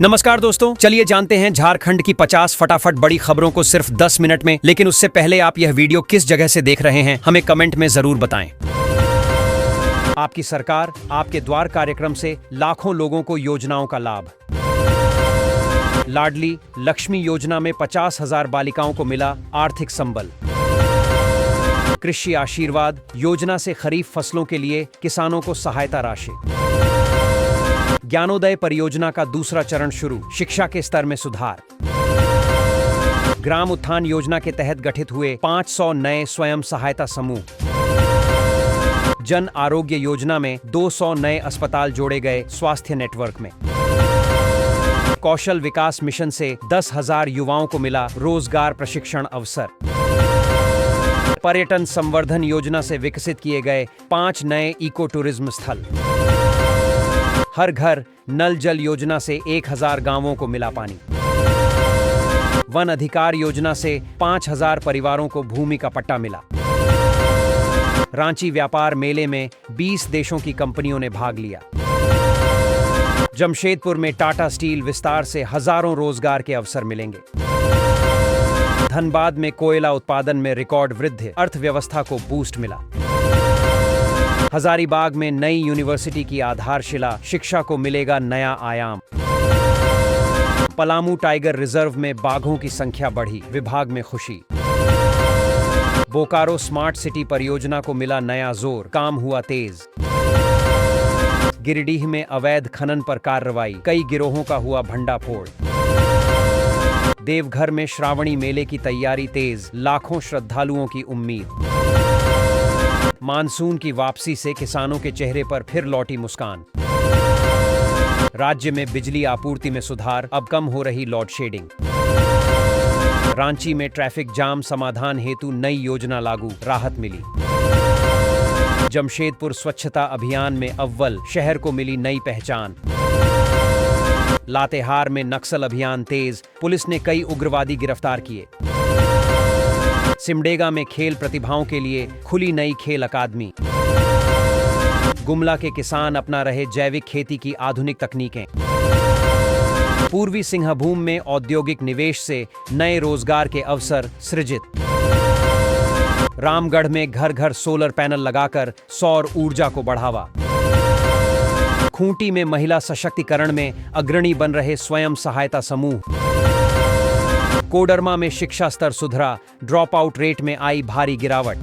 नमस्कार दोस्तों, चलिए जानते हैं झारखंड की 50 फटाफट बड़ी खबरों को सिर्फ 10 मिनट में। लेकिन उससे पहले आप यह वीडियो किस जगह से देख रहे हैं हमें कमेंट में जरूर बताएं। आपकी सरकार आपके द्वार कार्यक्रम से लाखों लोगों को योजनाओं का लाभ। लाडली लक्ष्मी योजना में 50,000 बालिकाओं को मिला आर्थिक संबल। कृषि आशीर्वाद योजना से खरीफ फसलों के लिए किसानों को सहायता राशि। ज्ञानोदय परियोजना का दूसरा चरण शुरू, शिक्षा के स्तर में सुधार। ग्राम उत्थान योजना के तहत गठित हुए 500 नए स्वयं सहायता समूह। जन आरोग्य योजना में 200 नए अस्पताल जोड़े गए स्वास्थ्य नेटवर्क में। कौशल विकास मिशन से 10,000 युवाओं को मिला रोजगार प्रशिक्षण अवसर। पर्यटन संवर्धन योजना से विकसित किए गए 5 नए इको टूरिज्म स्थल। हर घर नल जल योजना से 1,000 गांवों को मिला पानी। वन अधिकार योजना से 5,000 परिवारों को भूमि का पट्टा मिला। रांची व्यापार मेले में 20 देशों की कंपनियों ने भाग लिया। जमशेदपुर में टाटा स्टील विस्तार से हजारों रोजगार के अवसर मिलेंगे। धनबाद में कोयला उत्पादन में रिकॉर्ड वृद्धि, अर्थव्यवस्था को बूस्ट मिला। हजारीबाग में नई यूनिवर्सिटी की आधारशिला, शिक्षा को मिलेगा नया आयाम। पलामू टाइगर रिजर्व में बाघों की संख्या बढ़ी, विभाग में खुशी। बोकारो स्मार्ट सिटी परियोजना को मिला नया जोर, काम हुआ तेज। गिरिडीह में अवैध खनन पर कार्रवाई, कई गिरोहों का हुआ भंडाफोड़। देवघर में श्रावणी मेले की तैयारी तेज, लाखों श्रद्धालुओं की उम्मीद। मानसून की वापसी से किसानों के चेहरे पर फिर लौटी मुस्कान। राज्य में बिजली आपूर्ति में सुधार, अब कम हो रही लोड शेडिंग। रांची में ट्रैफिक जाम समाधान हेतु नई योजना लागू, राहत मिली। जमशेदपुर स्वच्छता अभियान में अव्वल, शहर को मिली नई पहचान। लातेहार में नक्सल अभियान तेज, पुलिस ने कई उग्रवादी गिरफ्तार किए। सिमडेगा में खेल प्रतिभाओं के लिए खुली नई खेल अकादमी। गुमला के किसान अपना रहे जैविक खेती की आधुनिक तकनीकें। पूर्वी सिंहभूम में औद्योगिक निवेश से नए रोजगार के अवसर सृजित। रामगढ़ में घर घर सोलर पैनल लगाकर सौर ऊर्जा को बढ़ावा। खूंटी में महिला सशक्तिकरण में अग्रणी बन रहे स्वयं सहायता समूह। कोडरमा में शिक्षा स्तर सुधरा, ड्रॉप आउट रेट में आई भारी गिरावट।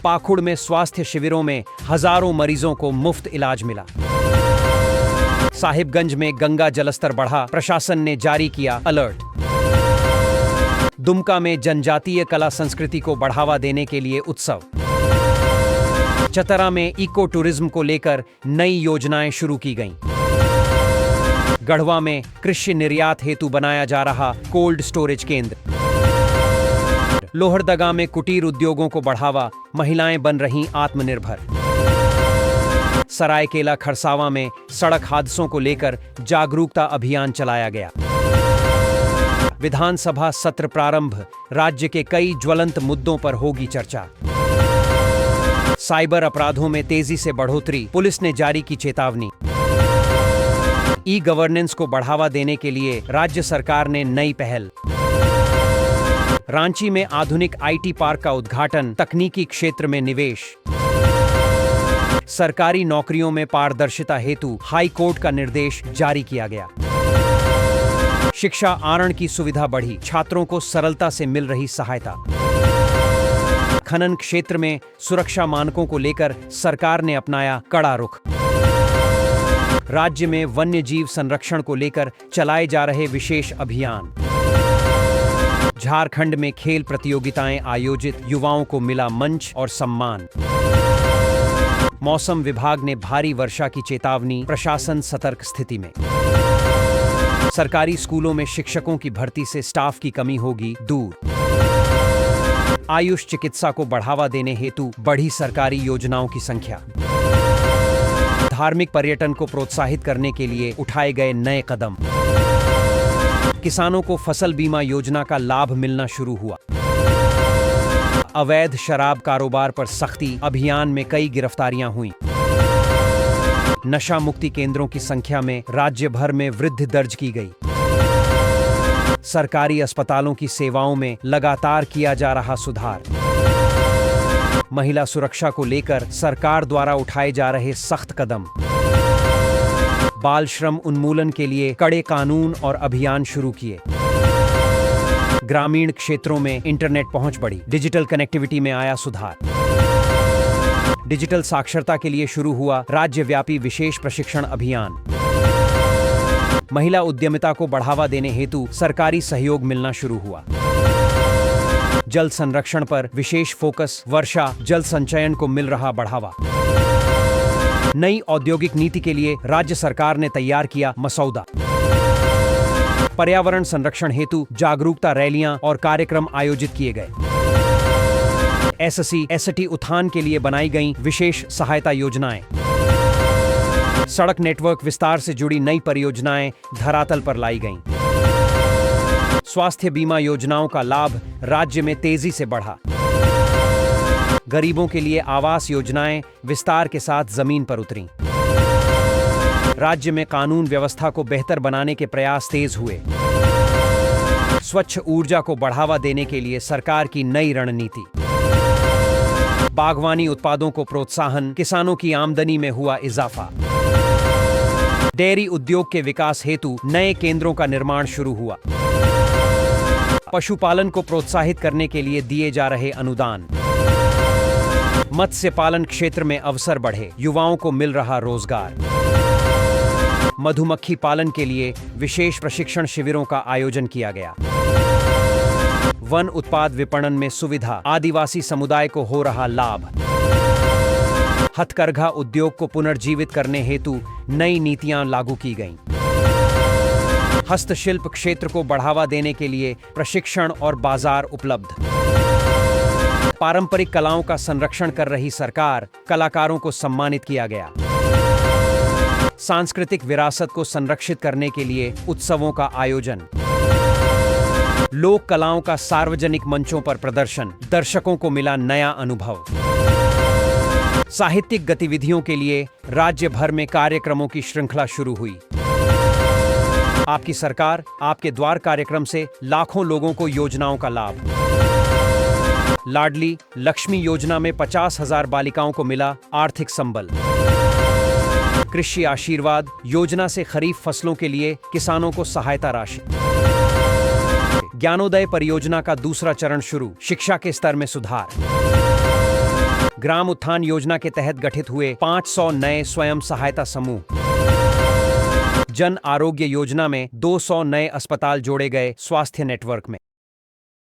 पाखुड़ में स्वास्थ्य शिविरों में हजारों मरीजों को मुफ्त इलाज मिला। साहिबगंज में गंगा जलस्तर बढ़ा, प्रशासन ने जारी किया अलर्ट। दुमका में जनजातीय कला संस्कृति को बढ़ावा देने के लिए उत्सव। चतरा में इको टूरिज्म को लेकर नई योजनाएं शुरू की गईं। गढ़वा में कृषि निर्यात हेतु बनाया जा रहा कोल्ड स्टोरेज केंद्र। लोहरदगा में कुटीर उद्योगों को बढ़ावा, महिलाएं बन रहीं आत्मनिर्भर। सरायकेला खरसावां में सड़क हादसों को लेकर जागरूकता अभियान चलाया गया। विधानसभा सत्र प्रारंभ, राज्य के कई ज्वलंत मुद्दों पर होगी चर्चा। साइबर अपराधों में तेजी से बढ़ोतरी, पुलिस ने जारी की चेतावनी। ई गवर्नेंस को बढ़ावा देने के लिए राज्य सरकार ने नई पहल। रांची में आधुनिक आईटी पार्क का उद्घाटन, तकनीकी क्षेत्र में निवेश। सरकारी नौकरियों में पारदर्शिता हेतु हाई कोर्ट का निर्देश जारी किया गया। शिक्षा आवरण की सुविधा बढ़ी, छात्रों को सरलता से मिल रही सहायता। खनन क्षेत्र में सुरक्षा मानकों को लेकर सरकार ने अपनाया कड़ा रुख। राज्य में वन्य जीव संरक्षण को लेकर चलाए जा रहे विशेष अभियान। झारखंड में खेल प्रतियोगिताएं आयोजित, युवाओं को मिला मंच और सम्मान। मौसम विभाग ने भारी वर्षा की चेतावनी, प्रशासन सतर्क स्थिति में। सरकारी स्कूलों में शिक्षकों की भर्ती से स्टाफ की कमी होगी दूर। आयुष चिकित्सा को बढ़ावा देने हेतु बढ़ी सरकारी योजनाओं की संख्या। धार्मिक पर्यटन को प्रोत्साहित करने के लिए उठाए गए नए कदम। किसानों को फसल बीमा योजना का लाभ मिलना शुरू हुआ। अवैध शराब कारोबार पर सख्ती, अभियान में कई गिरफ्तारियां हुई। नशा मुक्ति केंद्रों की संख्या में राज्य भर में वृद्धि दर्ज की गई। सरकारी अस्पतालों की सेवाओं में लगातार किया जा रहा सुधार। महिला सुरक्षा को लेकर सरकार द्वारा उठाए जा रहे सख्त कदम। बाल श्रम उन्मूलन के लिए कड़े कानून और अभियान शुरू किए। ग्रामीण क्षेत्रों में इंटरनेट पहुंच बढ़ी। डिजिटल कनेक्टिविटी में आया सुधार। डिजिटल साक्षरता के लिए शुरू हुआ राज्यव्यापी विशेष प्रशिक्षण अभियान। महिला उद्यमिता को बढ़ावा देने हेतु सरकारी सहयोग मिलना शुरू हुआ। जल संरक्षण पर विशेष फोकस। वर्षा जल संचयन को मिल रहा बढ़ावा। नई औद्योगिक नीति के लिए राज्य सरकार ने तैयार किया मसौदा। पर्यावरण संरक्षण हेतु जागरूकता रैलियां और कार्यक्रम आयोजित किए गए। एससी एसटी उत्थान के लिए बनाई गईं विशेष सहायता योजनाएं। सड़क नेटवर्क विस्तार से जुड़ी नई परियोजनाएं धरातल पर लाई गईं। स्वास्थ्य बीमा योजनाओं का लाभ राज्य में तेजी से बढ़ा। गरीबों के लिए आवास योजनाएं विस्तार के साथ जमीन पर उतरीं। राज्य में कानून व्यवस्था को बेहतर बनाने के प्रयास तेज हुए। स्वच्छ ऊर्जा को बढ़ावा देने के लिए सरकार की नई रणनीति। बागवानी उत्पादों को प्रोत्साहन। किसानों की आमदनी में हुआ इजाफा। डेयरी उद्योग के विकास हेतु नए केंद्रों का निर्माण शुरू हुआ। पशुपालन को प्रोत्साहित करने के लिए दिए जा रहे अनुदान। मत्स्य पालन क्षेत्र में अवसर बढ़े। युवाओं को मिल रहा रोजगार। मधुमक्खी पालन के लिए विशेष प्रशिक्षण शिविरों का आयोजन किया गया। वन उत्पाद विपणन में सुविधा। आदिवासी समुदाय को हो रहा लाभ। हथकरघा उद्योग को पुनर्जीवित करने हेतु नई नीतियां लागू की गईं। हस्तशिल्प क्षेत्र को बढ़ावा देने के लिए प्रशिक्षण और बाजार उपलब्ध। पारंपरिक कलाओं का संरक्षण कर रही सरकार। कलाकारों को सम्मानित किया गया। सांस्कृतिक विरासत को संरक्षित करने के लिए उत्सवों का आयोजन। लोक कलाओं का सार्वजनिक मंचों पर प्रदर्शन। दर्शकों को मिला नया अनुभव। साहित्यिक गतिविधियों के लिए राज्य भर में कार्यक्रमों की श्रृंखला शुरू हुई। आपकी सरकार आपके द्वार कार्यक्रम से लाखों लोगों को योजनाओं का लाभ। लाडली लक्ष्मी योजना में 50,000 बालिकाओं को मिला आर्थिक संबल। कृषि आशीर्वाद योजना से खरीफ फसलों के लिए किसानों को सहायता राशि। ज्ञानोदय परियोजना का दूसरा चरण शुरू। शिक्षा के स्तर में सुधार। ग्राम उत्थान योजना के तहत गठित हुए 500 नए स्वयं सहायता समूह। जन आरोग्य योजना में 200 नए अस्पताल जोड़े गए स्वास्थ्य नेटवर्क में।